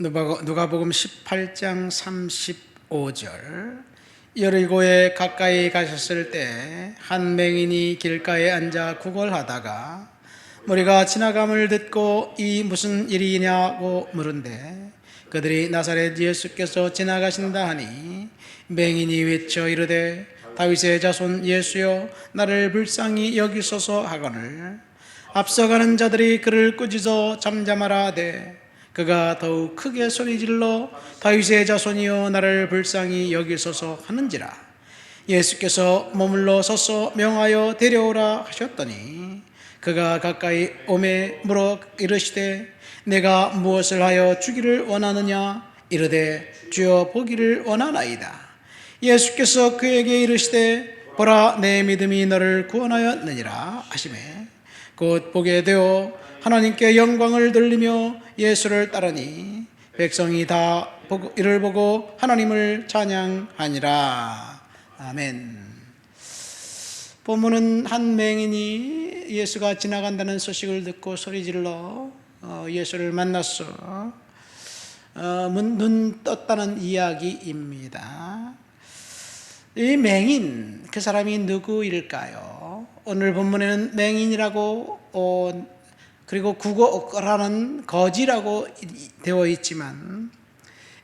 누가복음 18장 35절. 여리고에 가까이 가셨을 때 한 맹인이 길가에 앉아 구걸하다가 무리가 지나감을 듣고 이 무슨 일이냐고 물은데 그들이 나사렛 예수께서 지나가신다 하니 맹인이 외쳐 이르되 다윗의 자손 예수여 나를 불쌍히 여기소서 하거늘 앞서가는 자들이 그를 꾸짖어 잠잠하라 하되 그가 더욱 크게 소리질러 다윗의 자손이여 나를 불쌍히 여기소서 하는지라. 예수께서 머물러 서서 명하여 데려오라 하셨더니 그가 가까이 오매 물어 이르시되 내가 무엇을 하여 주기를 원하느냐 이르되 주여 보기를 원하나이다. 예수께서 그에게 이르시되 보라 내 믿음이 너를 구원하였느니라 하시매 곧 보게 되어 하나님께 영광을 돌리며 예수를 따르니 백성이 다 이를 보고 하나님을 찬양하니라. 아멘. 본문은 한 맹인이 예수가 지나간다는 소식을 듣고 소리질러 예수를 만났어 눈 떴다는 이야기입니다. 이 맹인, 그 사람이 누구일까요? 오늘 본문에는 맹인이라고 그리고 구걸하는 거지라고 되어 있지만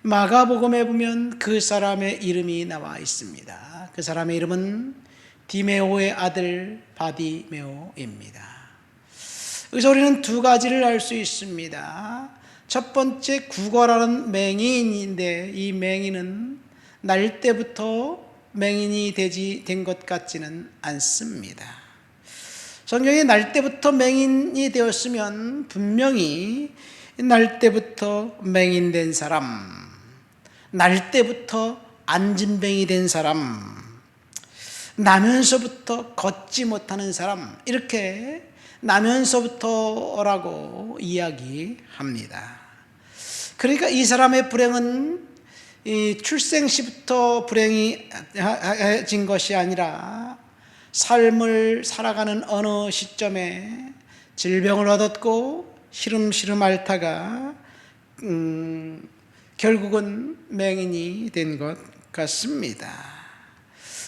마가복음에 보면 그 사람의 이름이 나와 있습니다. 그 사람의 이름은 디메오의 아들 바디메오입니다. 여기서 우리는 두 가지를 알 수 있습니다. 첫 번째, 구걸하는 맹인인데 이 맹인은 날 때부터 맹인이 된 것 같지는 않습니다. 성경에 날 때부터 맹인이 되었으면 분명히 날 때부터 맹인된 사람, 날 때부터 안진뱅이 된 사람, 나면서부터 걷지 못하는 사람, 이렇게 나면서부터라고 이야기합니다. 그러니까 이 사람의 불행은 이 출생 시부터 불행해진 것이 아니라 삶을 살아가는 어느 시점에 질병을 얻었고 시름시름 앓다가 결국은 맹인이 된 것 같습니다.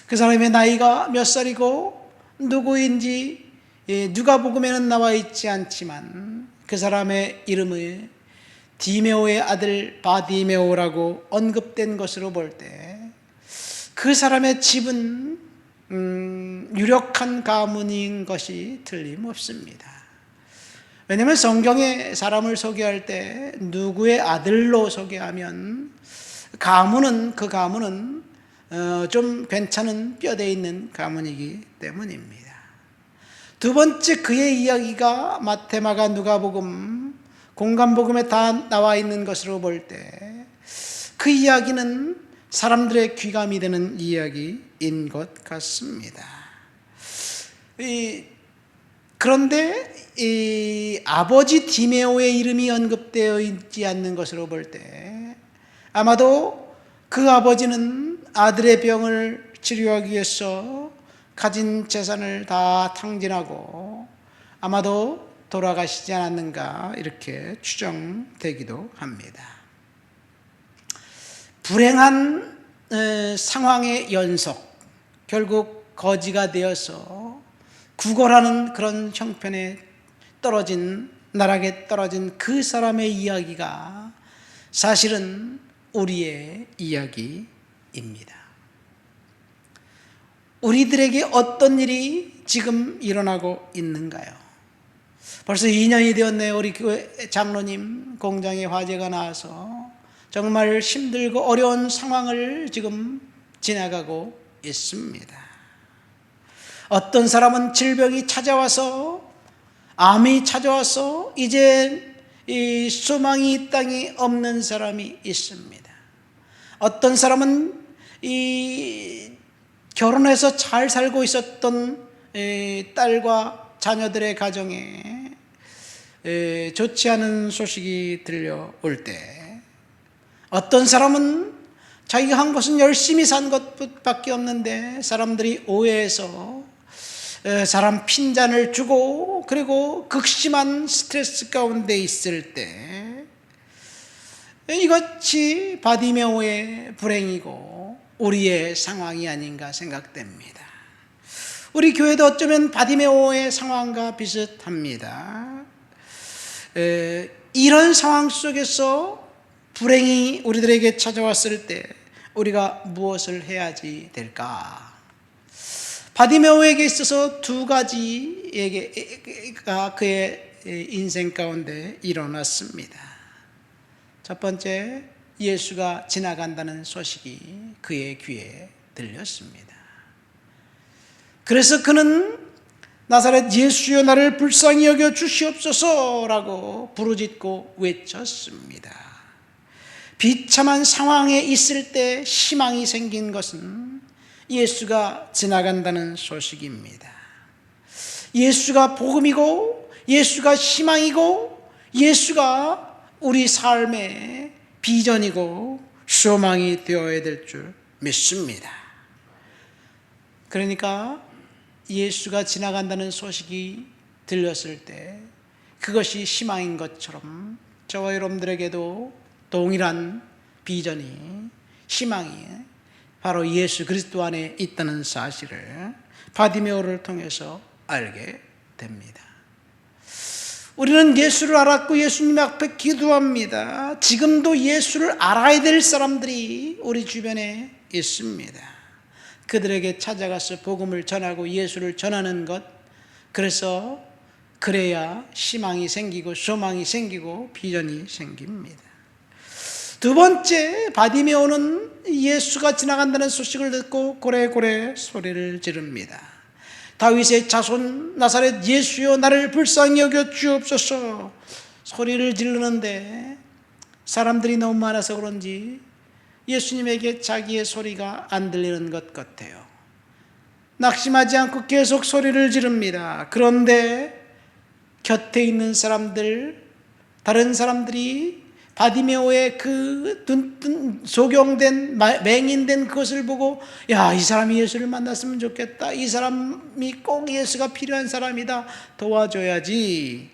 그 사람의 나이가 몇 살이고 누구인지 누가복음에는 나와 있지 않지만 그 사람의 이름을 디메오의 아들 바디메오라고 언급된 것으로 볼 때 그 사람의 집은 유력한 가문인 것이 틀림없습니다. 왜냐하면 성경에 사람을 소개할 때 누구의 아들로 소개하면 그 가문은 좀 괜찮은 뼈대 있는 가문이기 때문입니다. 두 번째, 그의 이야기가 마태, 마가, 누가복음, 공관복음에 다 나와 있는 것으로 볼 때 그 이야기는 사람들의 귀감이 되는 이야기인 것 같습니다. 그런데 이 아버지 디메오의 이름이 언급되어 있지 않는 것으로 볼 때 아마도 그 아버지는 아들의 병을 치료하기 위해서 가진 재산을 다 탕진하고 아마도 돌아가시지 않았는가 이렇게 추정되기도 합니다. 불행한 상황의 연속, 결국 거지가 되어서 구걸하는 그런 형편에 나락에 떨어진 그 사람의 이야기가 사실은 우리의 이야기입니다. 우리들에게 어떤 일이 지금 일어나고 있는가요? 벌써 2년이 되었네요. 우리 교회 장로님 공장에 화재가 나와서 정말 힘들고 어려운 상황을 지금 지나가고 있습니다. 어떤 사람은 질병이 찾아와서, 암이 찾아와서 이제 이 소망이 이 땅에 없는 사람이 있습니다. 어떤 사람은 이 결혼해서 잘 살고 있었던 딸과 자녀들의 가정에 좋지 않은 소식이 들려올 때, 어떤 사람은 자기가 한 것은 열심히 산 것밖에 없는데 사람들이 오해해서 사람 핀잔을 주고 그리고 극심한 스트레스 가운데 있을 때 이것이 바디메오의 불행이고 우리의 상황이 아닌가 생각됩니다. 우리 교회도 어쩌면 바디메오의 상황과 비슷합니다. 이런 상황 속에서 불행이 우리들에게 찾아왔을 때 우리가 무엇을 해야지 될까? 바디메오에게 있어서 두 가지가 그의 인생 가운데 일어났습니다. 첫 번째, 예수가 지나간다는 소식이 그의 귀에 들렸습니다. 그래서 그는 나사렛 예수여 나를 불쌍히 여겨 주시옵소서라고 부르짖고 외쳤습니다. 비참한 상황에 있을 때 희망이 생긴 것은 예수가 지나간다는 소식입니다. 예수가 복음이고 예수가 희망이고 예수가 우리 삶의 비전이고 소망이 되어야 될 줄 믿습니다. 그러니까 예수가 지나간다는 소식이 들렸을 때 그것이 희망인 것처럼 저와 여러분들에게도 동일한 비전이, 희망이 바로 예수 그리스도 안에 있다는 사실을 바디메오를 통해서 알게 됩니다. 우리는 예수를 알았고 예수님 앞에 기도합니다. 지금도 예수를 알아야 될 사람들이 우리 주변에 있습니다. 그들에게 찾아가서 복음을 전하고 예수를 전하는 것, 그래서 그래야 희망이 생기고 소망이 생기고 비전이 생깁니다. 두 번째, 바디메오는 예수가 지나간다는 소식을 듣고 고래고래 소리를 지릅니다. 다윗의 자손 나사렛 예수여 나를 불쌍히 여겨 주옵소서 소리를 지르는데 사람들이 너무 많아서 그런지 예수님에게 자기의 소리가 안 들리는 것 같아요. 낙심하지 않고 계속 소리를 지릅니다. 그런데 곁에 있는 사람들, 다른 사람들이 바디메오의 그 소경된 맹인된 그것을 보고 야, 이 사람이 예수를 만났으면 좋겠다. 이 사람이 꼭 예수가 필요한 사람이다. 도와줘야지.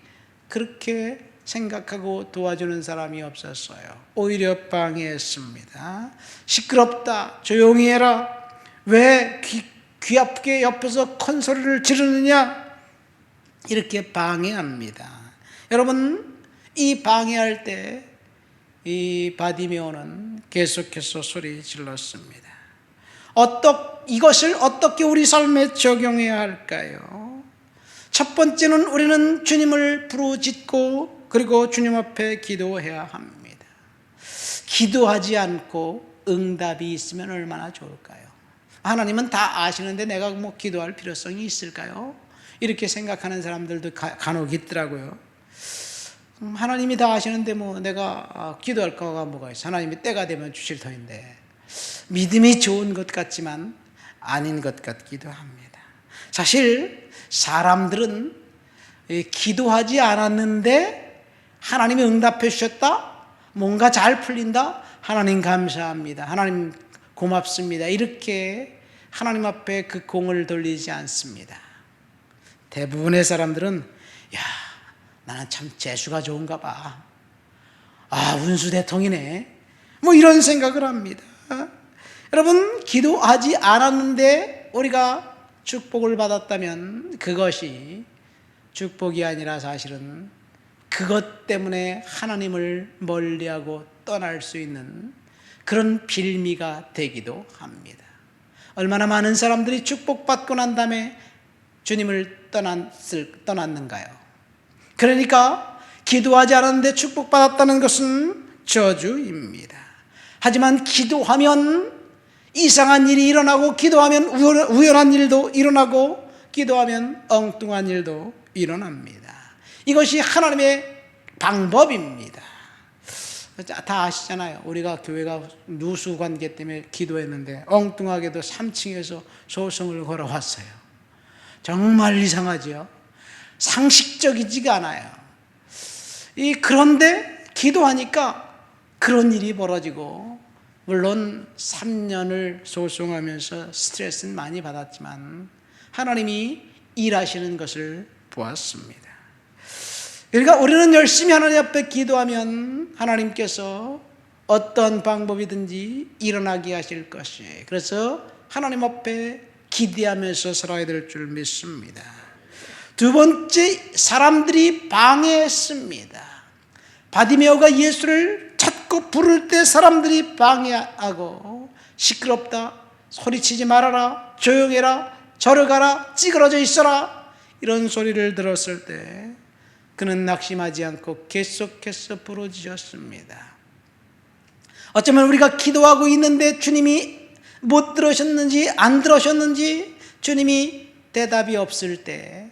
그렇게 생각하고 도와주는 사람이 없었어요. 오히려 방해했습니다. 시끄럽다. 조용히 해라. 왜 귀 아프게 옆에서 큰 소리를 지르느냐? 이렇게 방해합니다. 여러분, 이 방해할 때 이 바디메오는 계속해서 소리 질렀습니다. 이것을 어떻게 우리 삶에 적용해야 할까요? 첫 번째는 우리는 주님을 부르짖고 그리고 주님 앞에 기도해야 합니다. 기도하지 않고 응답이 있으면 얼마나 좋을까요? 하나님은 다 아시는데 내가 뭐 기도할 필요성이 있을까요? 이렇게 생각하는 사람들도 간혹 있더라고요. 하나님이 다 아시는데 뭐 내가 기도할 거가 뭐가 있어. 하나님이 때가 되면 주실 터인데. 믿음이 좋은 것 같지만 아닌 것 같기도 합니다. 사실 사람들은 기도하지 않았는데 하나님이 응답해 주셨다, 뭔가 잘 풀린다, 하나님 감사합니다, 하나님 고맙습니다, 이렇게 하나님 앞에 그 공을 돌리지 않습니다. 대부분의 사람들은 야, 나는 참 재수가 좋은가 봐. 아, 운수 대통이네. 뭐 이런 생각을 합니다. 여러분, 기도하지 않았는데 우리가 축복을 받았다면 그것이 축복이 아니라 사실은 그것 때문에 하나님을 멀리하고 떠날 수 있는 그런 빌미가 되기도 합니다. 얼마나 많은 사람들이 축복받고 난 다음에 주님을 떠났는가요? 그러니까 기도하지 않았는데 축복받았다는 것은 저주입니다. 하지만 기도하면 이상한 일이 일어나고, 기도하면 우연한 일도 일어나고, 기도하면 엉뚱한 일도 일어납니다. 이것이 하나님의 방법입니다. 다 아시잖아요. 우리가 교회가 누수관계 때문에 기도했는데 엉뚱하게도 3층에서 소송을 걸어왔어요. 정말 이상하죠. 상식적이지가 않아요. 그런데 기도하니까 그런 일이 벌어지고, 물론 3년을 소송하면서 스트레스는 많이 받았지만 하나님이 일하시는 것을 보았습니다. 그러니까 우리는 열심히 하나님 앞에 기도하면 하나님께서 어떤 방법이든지 일어나게 하실 것이에요. 그래서 하나님 앞에 기대하면서 살아야 될 줄 믿습니다. 두 번째, 사람들이 방해했습니다. 바디메오가 예수를 찾고 부를 때 사람들이 방해하고 시끄럽다, 소리치지 말아라, 조용해라, 저리 가라, 찌그러져 있어라, 이런 소리를 들었을 때 그는 낙심하지 않고 계속해서 부르짖었습니다. 어쩌면 우리가 기도하고 있는데 주님이 못 들으셨는지 안 들으셨는지 주님이 대답이 없을 때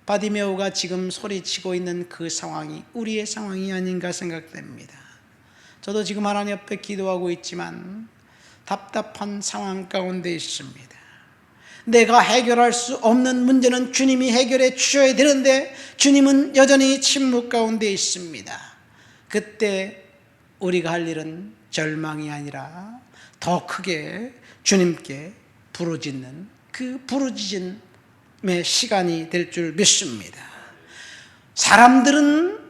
바디메오가 지금 소리치고 있는 그 상황이 우리의 상황이 아닌가 생각됩니다. 저도 지금 하나님 앞에 기도하고 있지만 답답한 상황 가운데 있습니다. 내가 해결할 수 없는 문제는 주님이 해결해 주셔야 되는데 주님은 여전히 침묵 가운데 있습니다. 그때 우리가 할 일은 절망이 아니라 더 크게 주님께 부르짖는 그 부르짖음의 시간이 될 줄 믿습니다. 사람들은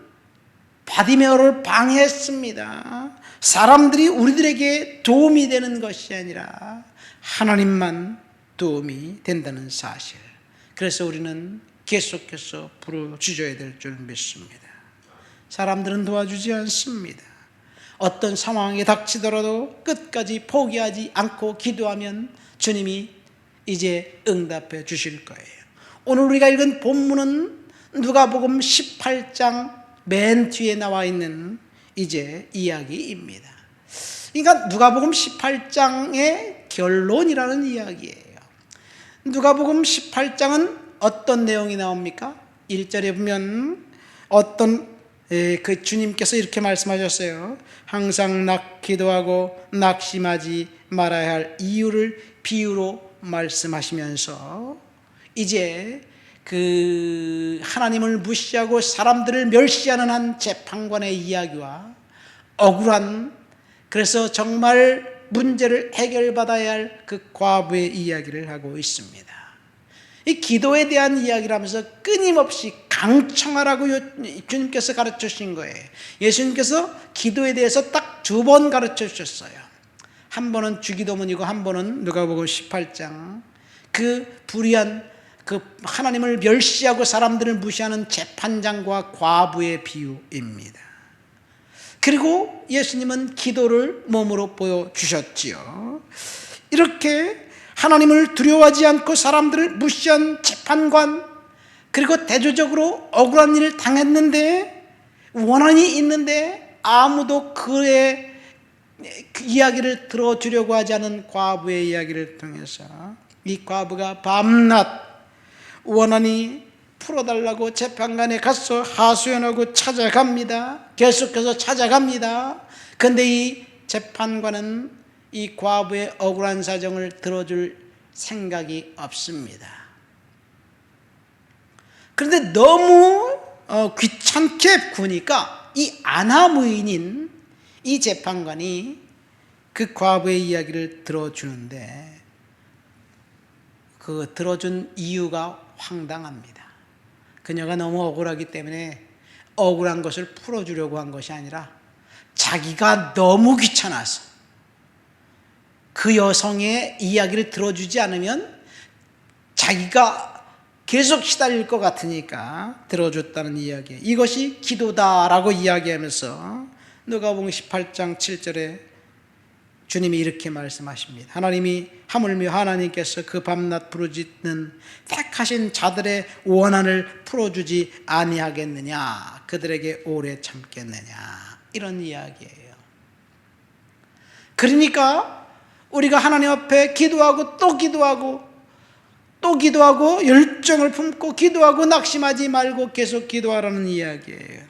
바디메오를 방해했습니다. 사람들이 우리들에게 도움이 되는 것이 아니라 하나님만 도움이 된다는 사실. 그래서 우리는 계속해서 부르짖어야 될 줄 믿습니다. 사람들은 도와주지 않습니다. 어떤 상황에 닥치더라도 끝까지 포기하지 않고 기도하면 주님이 이제 응답해 주실 거예요. 오늘 우리가 읽은 본문은 누가복음 18장 맨 뒤에 나와 있는 이제 이야기입니다. 그러니까 누가복음 18장의 결론이라는 이야기예요. 누가복음 18장은 어떤 내용이 나옵니까? 1절에 보면 그 주님께서 이렇게 말씀하셨어요. 항상 기도하고 낙심하지 말아야 할 이유를 비유로 말씀하시면서 이제 그 하나님을 무시하고 사람들을 멸시하는 한 재판관의 이야기와 억울한, 그래서 정말 문제를 해결받아야 할 그 과부의 이야기를 하고 있습니다. 이 기도에 대한 이야기를 하면서 끊임없이 강청하라고 주님께서 가르쳐 주신 거예요. 예수님께서 기도에 대해서 딱 2번 가르쳐 주셨어요. 한 번은 주기도문이고 한 번은 누가복음 18장 그 불의한 그 하나님을 멸시하고 사람들을 무시하는 재판장과 과부의 비유입니다. 그리고 예수님은 기도를 몸으로 보여주셨지요. 이렇게 하나님을 두려워하지 않고 사람들을 무시한 재판관, 그리고 대조적으로 억울한 일을 당했는데 원한이 있는데 아무도 그의 이야기를 들어주려고 하지 않은 과부의 이야기를 통해서 이 과부가 밤낮 원한이 풀어달라고 재판관에 가서 하소연하고 찾아갑니다. 계속해서 찾아갑니다. 그런데 이 재판관은 이 과부의 억울한 사정을 들어줄 생각이 없습니다. 그런데 너무 귀찮게 구니까 이 아나무인인 이 재판관이 그 과부의 이야기를 들어주는데 그 들어준 이유가 황당합니다. 그녀가 너무 억울하기 때문에 억울한 것을 풀어주려고 한 것이 아니라 자기가 너무 귀찮아서 그 여성의 이야기를 들어주지 않으면 자기가 계속 시달릴 것 같으니까 들어줬다는 이야기예요. 이것이 기도다라고 이야기하면서 누가복음 18장 7절에 주님이 이렇게 말씀하십니다. 하나님이 하물며 하나님께서 그 밤낮 부르짖는 택하신 자들의 원한을 풀어주지 아니하겠느냐, 그들에게 오래 참겠느냐, 이런 이야기예요. 그러니까 우리가 하나님 앞에 기도하고 또 기도하고 또 기도하고 열정을 품고 기도하고 낙심하지 말고 계속 기도하라는 이야기예요.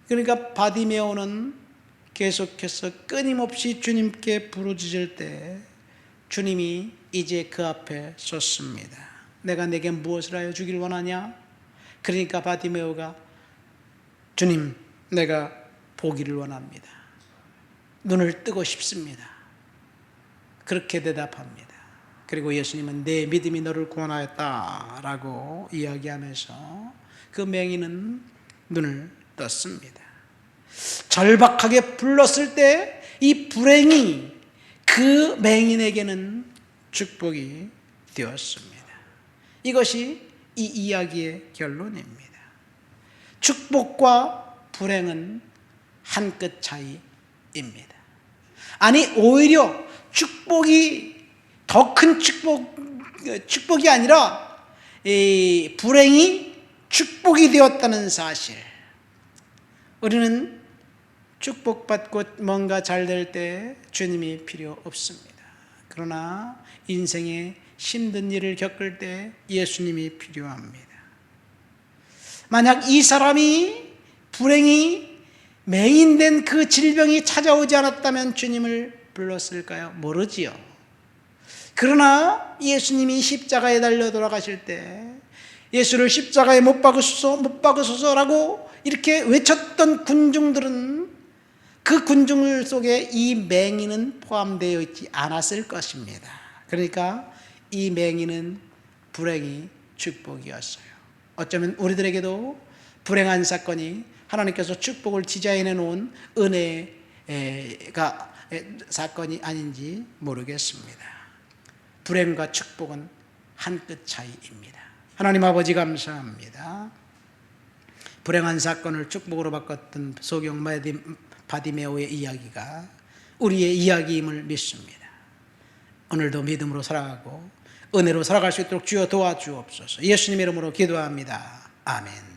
그러니까 바디메오는 계속해서 끊임없이 주님께 부르짖을 때 주님이 이제 그 앞에 섰습니다. 내가 내게 무엇을 하여 주길 원하냐? 그러니까 바디메오가 주님, 내가 보기를 원합니다. 눈을 뜨고 싶습니다. 그렇게 대답합니다. 그리고 예수님은 내 믿음이 너를 구원하였다라고 이야기하면서 그 맹인은 눈을 떴습니다. 절박하게 불렀을 때 이 불행이 그 맹인에게는 축복이 되었습니다. 이것이 이 이야기의 결론입니다. 축복과 불행은 한 끗 차이입니다. 아니, 오히려 축복이 더 큰 축복이 아니라 이 불행이 축복이 되었다는 사실. 우리는 축복받고 뭔가 잘 될 때 주님이 필요 없습니다. 그러나 인생에 힘든 일을 겪을 때 예수님이 필요합니다. 만약 이 사람이 불행이 맹인된 그 질병이 찾아오지 않았다면 주님을 불렀을까요? 모르지요. 그러나 예수님이 십자가에 달려 돌아가실 때 예수를 십자가에 못 박으소서라고 이렇게 외쳤던 군중들은 그 군중 속에 이 맹인은 포함되어 있지 않았을 것입니다. 그러니까 이 맹인은 불행이 축복이었어요. 어쩌면 우리들에게도 불행한 사건이 하나님께서 축복을 디자인해 놓은 은혜가 사건이 아닌지 모르겠습니다. 불행과 축복은 한 끗 차이입니다. 하나님 아버지 감사합니다. 불행한 사건을 축복으로 바꿨던 소경 바디메오의 이야기가 우리의 이야기임을 믿습니다. 오늘도 믿음으로 살아가고 은혜로 살아갈 수 있도록 주여 도와주옵소서. 예수님의 이름으로 기도합니다. 아멘.